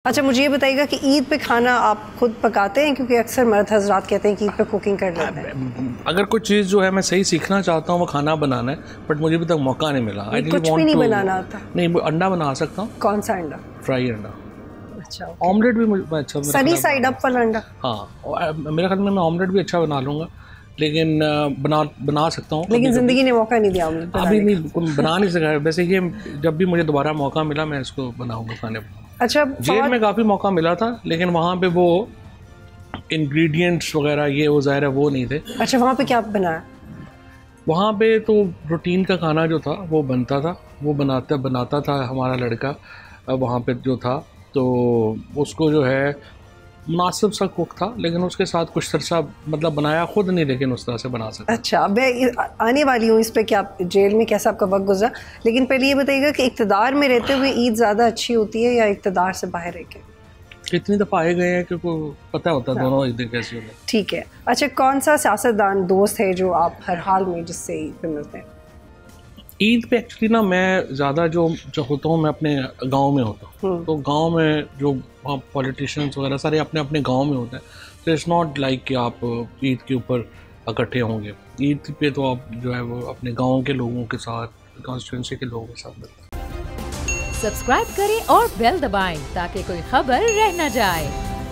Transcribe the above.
अच्छा, मुझे ये बताइएगा कि ईद पे खाना आप खुद पकाते हैं, क्योंकि अक्सर मर्द हज़रात कहते हैं कि ईद पे कुकिंग कर लेते हैं। अगर कुछ चीज़ जो है मैं सही सीखना चाहता हूँ वो खाना बनाना है, बट मुझे अभी तक मौका नहीं मिला। कुछ भी नहीं बनाना आता? नहीं, अंडा बना सकता हूँ। कौन सा अंडा? फ्राई अंडा। अच्छा, ऑमलेट भी मुझे अच्छा, सनी साइड अप वाला अंडा। हाँ, मेरे ख्याल में मैं ऑमलेट भी अच्छा बना लूँगा, लेकिन बना सकता हूँ। लेकिन ज़िंदगी ने मौका नहीं दिया ऑमलेट अभी नहीं, बना नहीं सका। वैसे ये जब भी मुझे दोबारा मौका मिला मैं इसको बनाऊँगा खाने पर। अच्छा, जेल में काफ़ी मौका मिला था, लेकिन वहाँ पे वो इंग्रेडिएंट्स वगैरह ये वो ज़ाहिर है वो नहीं थे। अच्छा, वहाँ पे क्या बनाया? वहाँ पे तो प्रोटीन का खाना जो था वो बनता था, वो बनाता था हमारा लड़का वहाँ पे जो था, तो उसको जो है मुनासिब सा कुक था, लेकिन उसके साथ कुछ तरसा मतलब बनाया खुद नहीं, लेकिन उस तरह से बना सकता। अच्छा, मैं आने वाली हूँ इस पे कि आप जेल में कैसा आपका वक्त गुजरा, लेकिन पहले ये बताइएगा कि इक़्तिदार में रहते हुए ईद ज़्यादा अच्छी होती है या इक़्तिदार से बाहर रह के? कितनी दफ़ा आए गए हैं क्योंकि पता होता है दोनों ईदें कैसी होती हैं। ठीक है। अच्छा, कौन सा सियासतदान दोस्त है जो आप हर हाल में जिससे ईद पे मिलते हैं? ईद पे एक्चुअली ना मैं ज़्यादा जो होता हूँ मैं अपने गांव में होता हूँ, तो गांव में जो पॉलिटिशियंस वगैरह सारे अपने अपने गांव में होते हैं, तो इट्स नॉट लाइक कि आप ईद के ऊपर इकट्ठे होंगे। ईद पे तो आप जो है वो अपने गांव के लोगों के साथ, कॉन्स्टिट्यूंसी के लोगों के साथ मिलते हैं। सब्सक्राइब करें और बेल दबाएं ताकि कोई खबर रह न जाए।